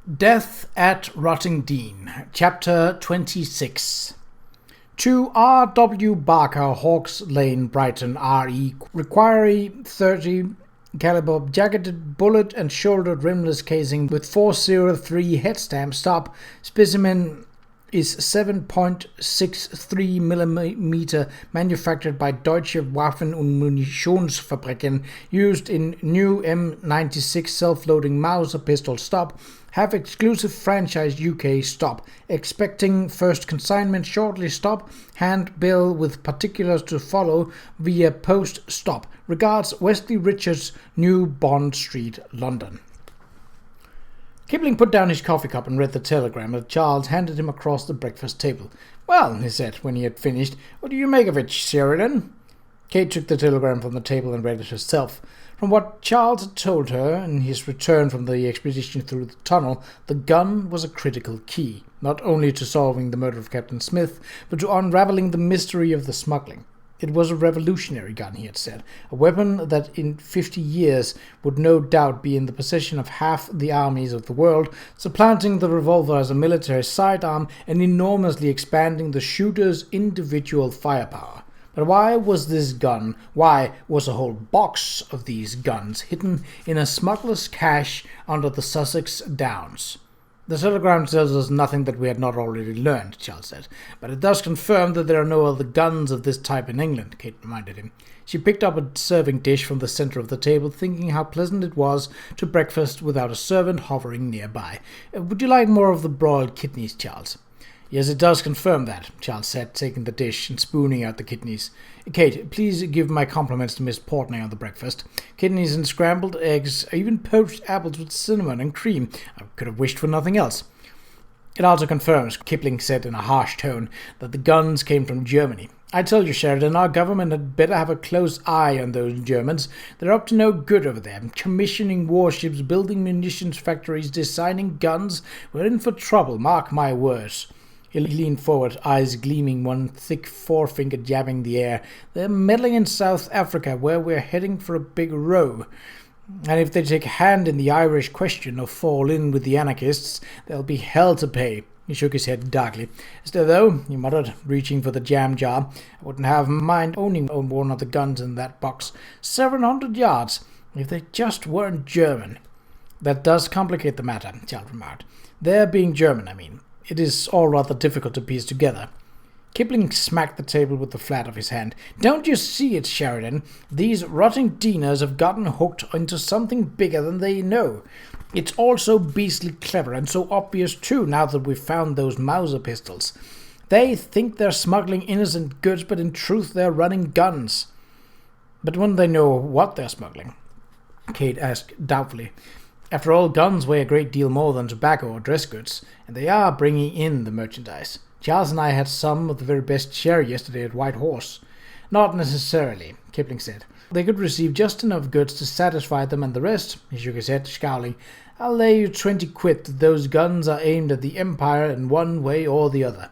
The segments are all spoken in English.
Death at Rottingdean, Chapter 26. To R.W. Barker, Hawks Lane, Brighton, R.E. Require 30 caliber jacketed bullet and shouldered rimless casing with 403 head stamp. Stop. Specimen is 7.63 mm, manufactured by Deutsche Waffen- und Munitionsfabriken, used in new M96 self-loading Mauser pistol. Stop. Have exclusive franchise UK. Stop. Expecting first consignment shortly. Stop. Hand bill with particulars to follow via post. Stop. Regards, Wesley Richards, New Bond Street, London. Kipling put down his coffee cup and read the telegram that Charles handed him across the breakfast table. "Well," he said when he had finished, "what do you make of it, Sheridan?" Kate took the telegram from the table and read it herself. From what Charles had told her in his return from the expedition through the tunnel, the gun was a critical key, not only to solving the murder of Captain Smith, but to unravelling the mystery of the smuggling. It was a revolutionary gun, he had said, a weapon that in 50 years would no doubt be in the possession of half the armies of the world, supplanting the revolver as a military sidearm and enormously expanding the shooter's individual firepower. But why was this gun, why was a whole box of these guns hidden in a smuggler's cache under the Sussex Downs? "The telegram tells us nothing that we had not already learned," Charles said, "but it does confirm that there are no other guns of this type in England," Kate reminded him. She picked up a serving dish from the centre of the table, thinking how pleasant it was to breakfast without a servant hovering nearby. "Would you like more of the broiled kidneys, Charles?" "Yes, it does confirm that," Charles said, taking the dish and spooning out the kidneys. "Kate, please give my compliments to Miss Portney on the breakfast. Kidneys and scrambled eggs, even poached apples with cinnamon and cream. I could have wished for nothing else." "It also confirms," Kipling said in a harsh tone, "that the guns came from Germany. I tell you, Sheridan, our government had better have a close eye on those Germans. They're up to no good over there, commissioning warships, building munitions factories, designing guns. We're in for trouble, mark my words." He leaned forward, eyes gleaming, one thick forefinger jabbing the air. "They're meddling in South Africa, where we're heading for a big row. And if they take a hand in the Irish question or fall in with the anarchists, there'll be hell to pay." He shook his head darkly. "Still, though," he muttered, reaching for the jam jar, "I wouldn't have mind owning one of the guns in that box. 700 yards. If they just weren't German." "That does complicate the matter," Charles remarked. "Their being German, I mean. It is all rather difficult to piece together." Kipling smacked the table with the flat of his hand. "Don't you see it, Sheridan? These Rottingdeaners have gotten hooked into something bigger than they know. It's all so beastly clever, and so obvious too, now that we've found those Mauser pistols. They think they're smuggling innocent goods, but in truth they're running guns." "But wouldn't they know what they're smuggling?" Kate asked doubtfully. "After all, guns weigh a great deal more than tobacco or dress goods, and they are bringing in the merchandise. Charles and I had some of the very best sherry yesterday at White Horse." "Not necessarily," Kipling said. "They could receive just enough goods to satisfy them, and the rest," he shook his head, scowling. "I'll lay you 20 quid that those guns are aimed at the Empire in one way or the other."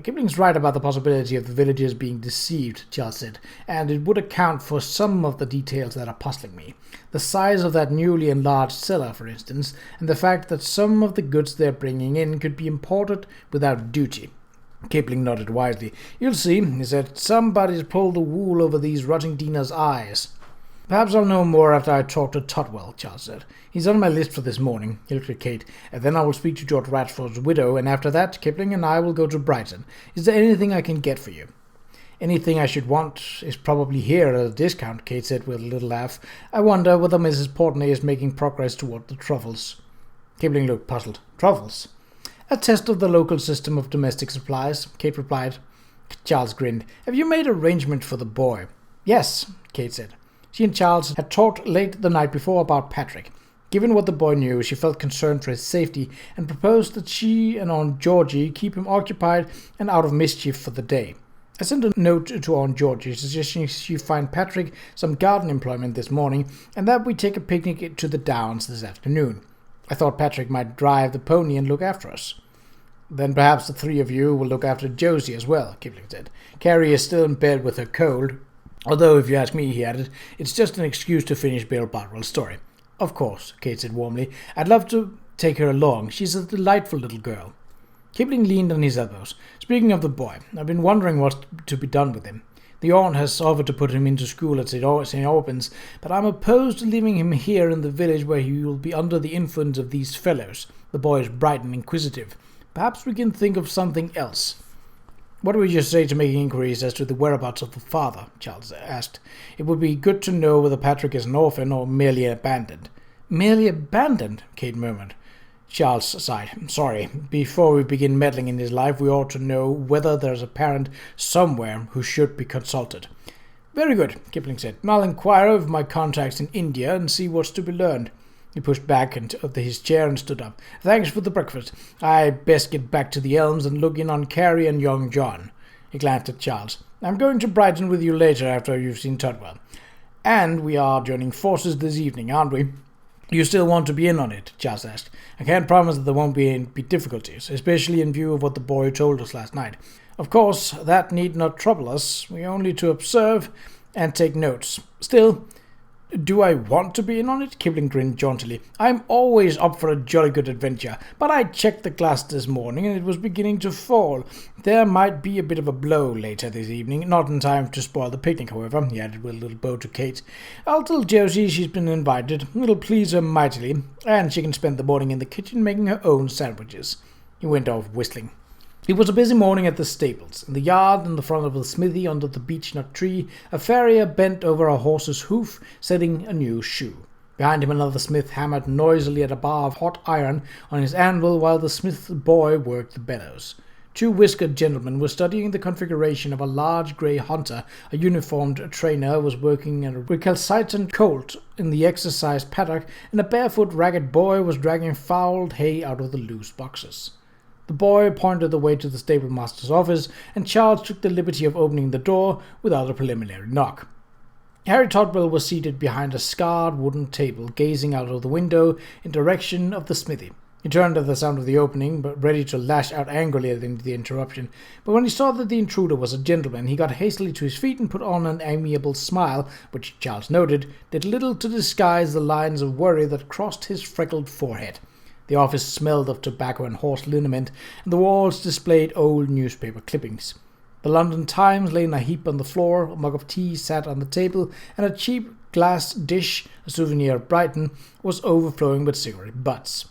"Kipling's right about the possibility of the villagers being deceived," Charles said, "and it would account for some of the details that are puzzling me. The size of that newly enlarged cellar, for instance, and the fact that some of the goods they're bringing in could be imported without duty." Kipling nodded wisely. "You'll see," he said. "Somebody's pulled the wool over these Rottingdeaners' eyes." "Perhaps I'll know more after I talk to Totwell," Charles said. "He's on my list for this morning." He looked at Kate. "And then I will speak to George Radford's widow, and after that, Kipling and I will go to Brighton. Is there anything I can get for you?" "Anything I should want is probably here at a discount," Kate said with a little laugh. "I wonder whether Mrs. Portney is making progress toward the truffles." Kipling looked puzzled. "Truffles?" "A test of the local system of domestic supplies," Kate replied. Charles grinned. "Have you made arrangement for the boy?" "Yes," Kate said. She and Charles had talked late the night before about Patrick. Given what the boy knew, she felt concerned for his safety and proposed that she and Aunt Georgie keep him occupied and out of mischief for the day. "I sent a note to Aunt Georgie suggesting she find Patrick some garden employment this morning, and that we take a picnic to the Downs this afternoon. I thought Patrick might drive the pony and look after us." "Then perhaps the three of you will look after Josie as well," Kipling said. "Carrie is still in bed with her cold. Although, if you ask me," he added, "it's just an excuse to finish Bill Bartwell's story." "Of course," Kate said warmly. "I'd love to take her along. She's a delightful little girl." Kipling leaned on his elbows. "Speaking of the boy, I've been wondering what's to be done with him. The aunt has offered to put him into school at St. Albans, but I'm opposed to leaving him here in the village where he will be under the influence of these fellows. The boy is bright and inquisitive. Perhaps we can think of something else." "What would you say to making inquiries as to the whereabouts of the father?" Charles asked. "It would be good to know whether Patrick is an orphan or merely abandoned." "Merely abandoned?" Kate murmured. Charles sighed. "Sorry. Before we begin meddling in his life, we ought to know whether there's a parent somewhere who should be consulted." "Very good," Kipling said. "I'll inquire of my contacts in India and see what's to be learned." He pushed back into his chair and stood up. "Thanks for the breakfast. I'd best get back to the elms and look in on Carrie and young John." He glanced at Charles. "I'm going to Brighton with you later after you've seen Tudwell. And we are joining forces this evening, aren't we?" "You still want to be in on it?" Charles asked. "I can't promise that there won't be difficulties, especially in view of what the boy told us last night. Of course, that need not trouble us. We only to observe and take notes. Still, do I want to be in on it?" Kipling grinned jauntily. "I'm always up for a jolly good adventure, but I checked the glass this morning and it was beginning to fall. There might be a bit of a blow later this evening, not in time to spoil the picnic, however," he added with a little bow to Kate. "I'll tell Josie she's been invited. It'll please her mightily, and she can spend the morning in the kitchen making her own sandwiches." He went off whistling. It was a busy morning at the stables. In the yard in the front of the smithy under the beech-nut tree, a farrier bent over a horse's hoof, setting a new shoe. Behind him another smith hammered noisily at a bar of hot iron on his anvil while the smith's boy worked the bellows. Two whiskered gentlemen were studying the configuration of a large grey hunter. A uniformed trainer was working a recalcitrant colt in the exercise paddock, and a barefoot ragged boy was dragging fouled hay out of the loose boxes. The boy pointed the way to the stablemaster's office, and Charles took the liberty of opening the door without a preliminary knock. Harry Todwell was seated behind a scarred wooden table, gazing out of the window in direction of the smithy. He turned at the sound of the opening, but ready to lash out angrily at the interruption. But when he saw that the intruder was a gentleman, he got hastily to his feet and put on an amiable smile, which, Charles noted, did little to disguise the lines of worry that crossed his freckled forehead. The office smelled of tobacco and horse liniment, and the walls displayed old newspaper clippings. The London Times lay in a heap on the floor, a mug of tea sat on the table, and a cheap glass dish, a souvenir of Brighton, was overflowing with cigarette butts.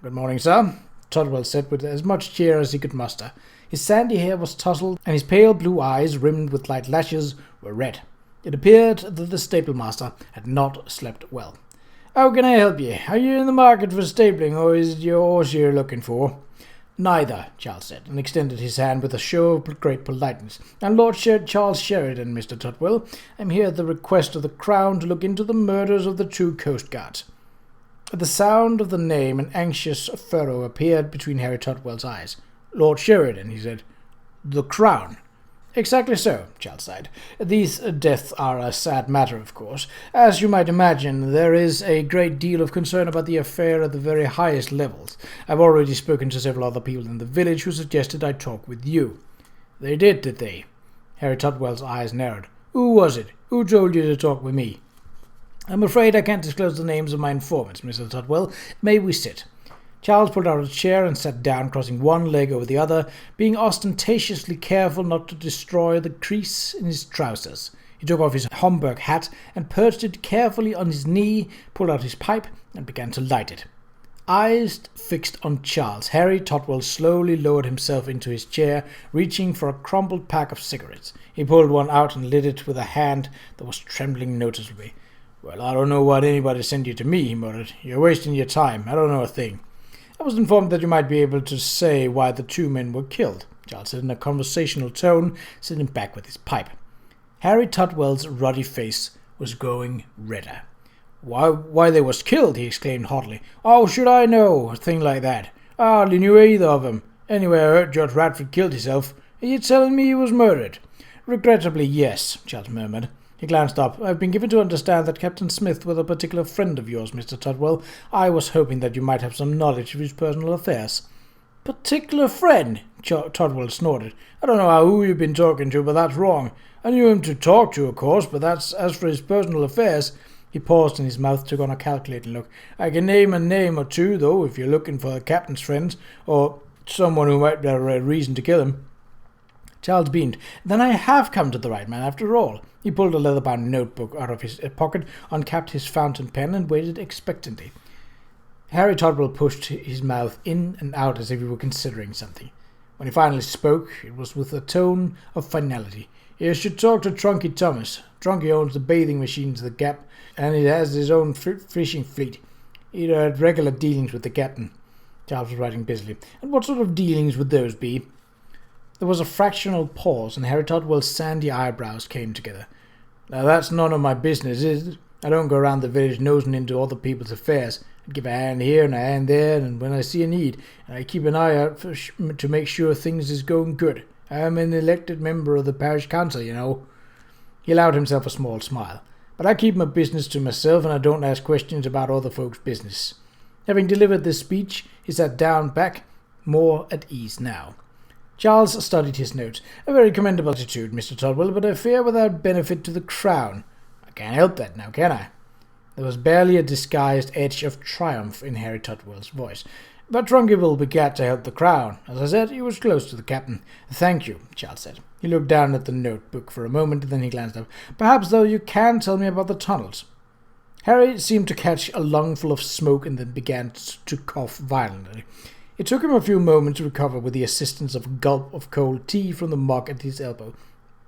"Good morning, sir," Todwell said with as much cheer as he could muster. His sandy hair was tousled, and his pale blue eyes, rimmed with light lashes, were red. It appeared that the stablemaster had not slept well. "How can I help you? Are you in the market for stabling, or is it your horse you're looking for?" "Neither," Charles said, and extended his hand with a show of great politeness. "I'm Lord Charles Sheridan, Mr. Todwell. I'm here at the request of the Crown to look into the murders of the two coastguards." At the sound of the name, an anxious furrow appeared between Harry Todwell's eyes. "Lord Sheridan," he said. "The Crown?" "Exactly so," Charles sighed. "These deaths are a sad matter, of course. As you might imagine, there is a great deal of concern about the affair at the very highest levels. I've already spoken to several other people in the village who suggested I talk with you." "They did they?" Harry Todwell's eyes narrowed. "Who was it? Who told you to talk with me?" "I'm afraid I can't disclose the names of my informants, Mr. Todwell. May we sit?" Charles pulled out a chair and sat down, crossing one leg over the other, being ostentatiously careful not to destroy the crease in his trousers. He took off his Homburg hat and perched it carefully on his knee, pulled out his pipe, and began to light it. Eyes fixed on Charles, Harry Todwell slowly lowered himself into his chair, reaching for a crumpled pack of cigarettes. He pulled one out and lit it with a hand that was trembling noticeably. "Well, I don't know what anybody sent you to me," he muttered. "You're wasting your time. I don't know a thing." "I was informed that you might be able to say why the two men were killed," Charles said in a conversational tone, sitting back with his pipe. Harry Todwell's ruddy face was going redder. Why they was killed?" he exclaimed hotly. "How should I know a thing like that? I hardly knew either of 'em. Anyway, I heard Judge Radford killed himself. Are you telling me he was murdered?" "Regrettably, yes," Charles murmured. He glanced up. "I've been given to understand that Captain Smith was a particular friend of yours, Mr. Todwell. I was hoping that you might have some knowledge of his personal affairs." "Particular friend?" Todwell snorted. "I don't know who you've been talking to, but that's wrong. I knew him to talk to, of course, but as for his personal affairs, He paused and his mouth took on a calculating look. "I can name a name or two, though, if you're looking for the captain's friends, or someone who might have a reason to kill him." Charles beamed. "Then I have come to the right man after all." He pulled a leather-bound notebook out of his pocket, uncapped his fountain pen, and waited expectantly. Harry Todwell pushed his mouth in and out as if he were considering something. When he finally spoke, it was with a tone of finality. "You should talk to Trunky Thomas. Trunky owns the bathing machines at the Gap, and he has his own fishing fleet. He'd had regular dealings with the captain." Charles was writing busily. "And what sort of dealings would those be?" There was a fractional pause, and Harry Todwell's sandy eyebrows came together. "Now that's none of my business, is it? I don't go around the village nosing into other people's affairs. I give a hand here and a hand there, and when I see a need, and I keep an eye out to make sure things is going good. I'm an elected member of the parish council, you know." He allowed himself a small smile. "But I keep my business to myself, and I don't ask questions about other folks' business." Having delivered this speech, he sat down back, more at ease now. Charles studied his notes. "A very commendable attitude, Mr. Todwell, but I fear without benefit to the crown. I can't help that now, can I?" There was barely a disguised edge of triumph in Harry Todwell's voice. "But Trunky will be glad to help the crown. As I said, he was close to the captain." "Thank you," Charles said. He looked down at the notebook for a moment, then he glanced up. "Perhaps, though, you can tell me about the tunnels." Harry seemed to catch a lungful of smoke and then began to cough violently. It took him a few moments to recover with the assistance of a gulp of cold tea from the mug at his elbow.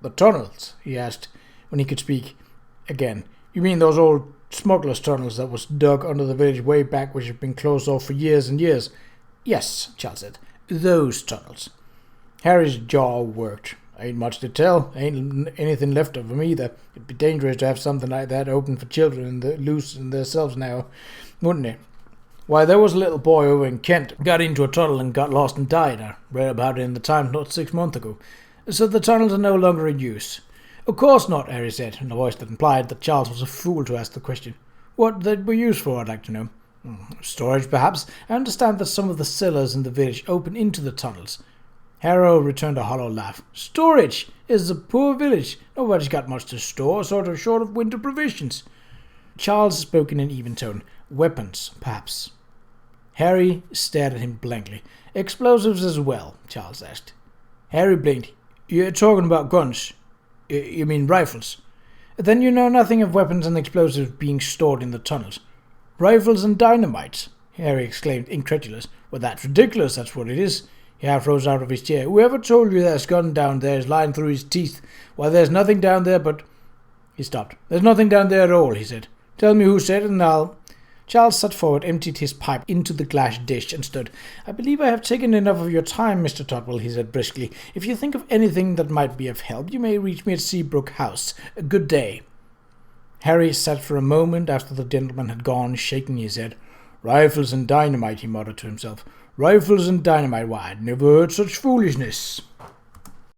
"The tunnels?" he asked, when he could speak again. "You mean those old smugglers' tunnels that was dug under the village way back, which have been closed off for years and years?" "Yes," Charles said. "Those tunnels." Harry's jaw worked. "Ain't much to tell. Ain't anything left of 'em either. It'd be dangerous to have something like that open for children and loose in themselves now, wouldn't it? Why, there was a little boy over in Kent, got into a tunnel and got lost and died. I read about it in the Times not 6 months ago. So the tunnels are no longer in use." "Of course not," Harry said, in a voice that implied that Charles was a fool to ask the question. "What they were used for, I'd like to know." "Storage, perhaps. I understand that some of the cellars in the village open into the tunnels." Harrow returned a hollow laugh. "Storage! It's a poor village. Nobody's got much to store, sort of short of winter provisions." Charles spoke in an even tone. "Weapons, perhaps." Harry stared at him blankly. "Explosives as well?" Charles asked. Harry blinked. "You're talking about guns? You mean rifles? Then you know nothing of weapons and explosives being stored in the tunnels." "Rifles and dynamite!" Harry exclaimed, incredulous. "Well, that's ridiculous, that's what it is." He half rose out of his chair. "Whoever told you there's gun down there is lying through his teeth. Why, there's nothing down there but—" He stopped. "There's nothing down there at all," he said. "Tell me who said it and I'll—" Charles sat forward, emptied his pipe into the glass dish, and stood. "I believe I have taken enough of your time, Mr. Todwell," he said briskly. "If you think of anything that might be of help, you may reach me at Seabrook House. Good day." Harry sat for a moment after the gentleman had gone, shaking his head. "Rifles and dynamite," he muttered to himself. "Rifles and dynamite, why, I'd never heard such foolishness."